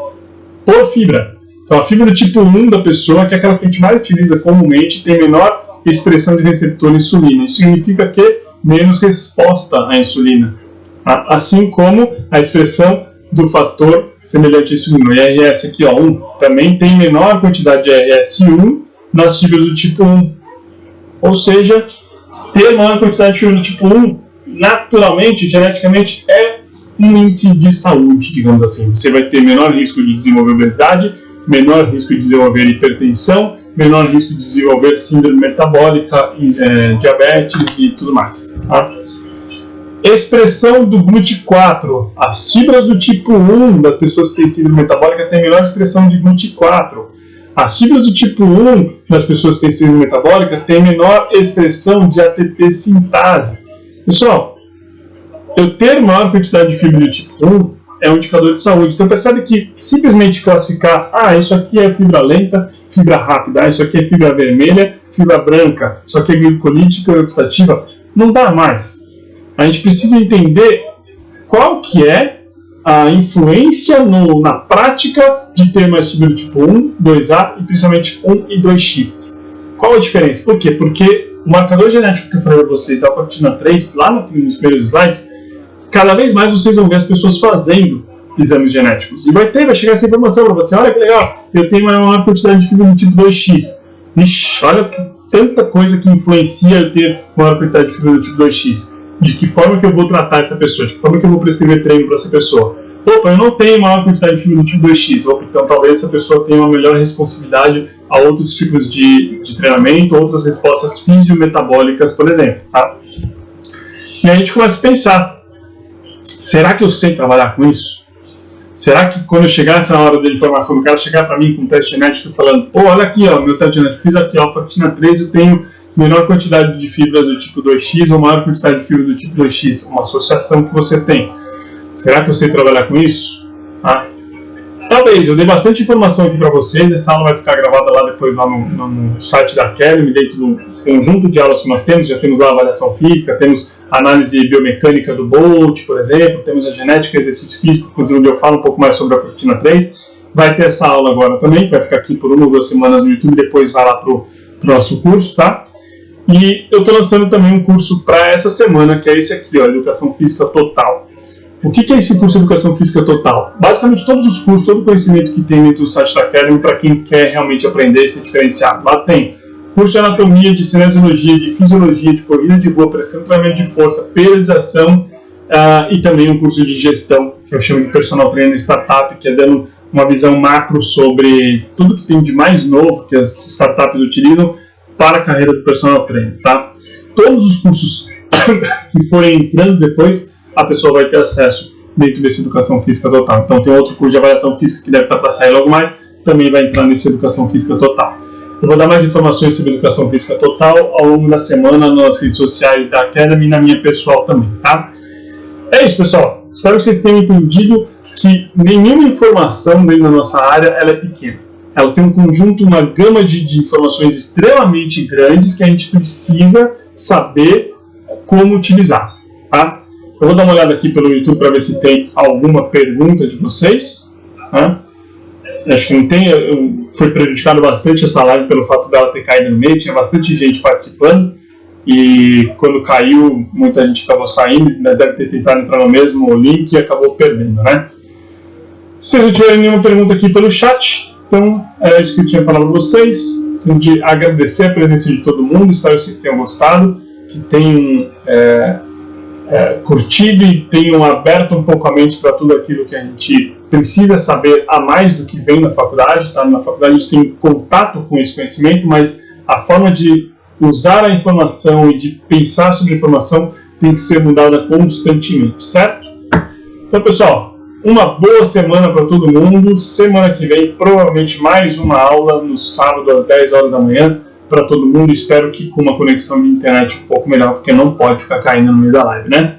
Por fibra. Então, a fibra do tipo 1 da pessoa, que é aquela que a gente mais utiliza comumente, tem menor expressão de receptor insulina. Isso significa que menos resposta à insulina. Assim como a expressão do fator semelhante à insulina. O IRS aqui, ó, 1, também tem menor quantidade de IRS1 nas fibras do tipo 1. Ou seja, ter maior quantidade de fibra do tipo 1, naturalmente, geneticamente, é um índice de saúde, digamos assim. Você vai ter menor risco de desenvolver obesidade, menor risco de desenvolver hipertensão, menor risco de desenvolver síndrome metabólica, diabetes e tudo mais. Tá? Expressão do GLUT4. As fibras do tipo 1 das pessoas que têm síndrome metabólica têm menor expressão de GLUT4. As fibras do tipo 1 das pessoas que têm síndrome metabólica têm menor expressão de ATP sintase. Pessoal, eu ter maior quantidade de fibra do tipo 1 é um indicador de saúde. Então percebe que simplesmente classificar, isso aqui é fibra lenta, fibra rápida, isso aqui é fibra vermelha, fibra branca, isso aqui é glicolítica e oxidativa, não dá mais. A gente precisa entender qual que é a influência na prática de ter mais fibra do tipo 1, 2A e principalmente 1 e 2X. Qual a diferença? Por quê? Porque o marcador genético que eu falei para vocês, a alfa-actina 3, lá nos primeiros slides, cada vez mais vocês vão ver as pessoas fazendo exames genéticos. E vai chegar essa informação para você, olha que legal, eu tenho uma maior quantidade de fibra do tipo 2X. Ixi, olha que tanta coisa que influencia eu ter maior quantidade de fibra do tipo 2X. De que forma que eu vou tratar essa pessoa? De que forma que eu vou prescrever treino para essa pessoa? Opa, eu não tenho maior quantidade de fibra do tipo 2X. Opa, então talvez essa pessoa tenha uma melhor responsividade a outros tipos de treinamento, outras respostas fisiometabólicas, por exemplo. Tá? E aí a gente começa a pensar, será que eu sei trabalhar com isso? Será que quando eu chegar essa hora da informação, do cara chegar para mim com um teste genético falando, olha aqui, ó, meu teste genético, fiz aqui alfa-actina 3, eu tenho menor quantidade de fibra do tipo 2X ou maior quantidade de fibra do tipo 2X, uma associação que você tem. Será que eu sei trabalhar com isso? Talvez, eu dei bastante informação aqui para vocês, essa aula vai ficar gravada lá depois lá no site da Academy, dentro do conjunto de aulas que nós temos, já temos lá a avaliação física, temos a análise biomecânica do Bolt, por exemplo, temos a genética e exercício físico, inclusive onde eu falo um pouco mais sobre a alfa-actina 3, vai ter essa aula agora também, que vai ficar aqui por 1 ou 2 semanas no YouTube, depois vai lá pro nosso curso, tá? E eu estou lançando também um curso para essa semana, que é esse aqui, ó, Educação Física Total. O que é esse curso de Educação Física Total? Basicamente todos os cursos, todo o conhecimento que tem dentro do site da Academy para quem quer realmente aprender e se diferenciar. Lá tem curso de anatomia, de cinesiologia, de fisiologia, de corrida de rua, pressão, treinamento de força, periodização e também um curso de gestão, que eu chamo de Personal Trainer Startup, que é dando uma visão macro sobre tudo que tem de mais novo que as startups utilizam para a carreira do personal trainer, tá? Todos os cursos que forem entrando depois, a pessoa vai ter acesso dentro dessa Educação Física Total. Então tem outro curso de avaliação física que deve estar para sair logo mais, também vai entrar nessa Educação Física Total. Eu vou dar mais informações sobre Educação Física Total ao longo da semana nas redes sociais da Academy e na minha pessoal também, tá? É isso, pessoal. Espero que vocês tenham entendido que nenhuma informação dentro da nossa área ela é pequena. Ela tem um conjunto, uma gama de informações extremamente grandes que a gente precisa saber como utilizar, tá? Eu vou dar uma olhada aqui pelo YouTube para ver se tem alguma pergunta de vocês. Tá? Acho que não tem. Foi prejudicado bastante essa live pelo fato dela ter caído no meio. Tinha bastante gente participando e quando caiu, muita gente acabou saindo, né? Deve ter tentado entrar no mesmo link e acabou perdendo, né? Se não tiver nenhuma pergunta aqui pelo chat, então era isso que eu tinha para falar para vocês. De agradecer a presença de todo mundo, espero que vocês tenham gostado, que tenham curtido e tenham aberto um pouco a mente para tudo aquilo que a gente precisa saber a mais do que vem na faculdade. Tá? Na faculdade a gente tem contato com esse conhecimento, mas a forma de usar a informação e de pensar sobre a informação tem que ser mudada constantemente, certo? Então, pessoal, uma boa semana para todo mundo. Semana que vem, provavelmente mais uma aula no sábado às 10 horas da manhã para todo mundo. Espero que com uma conexão de internet um pouco melhor, porque não pode ficar caindo no meio da live, né?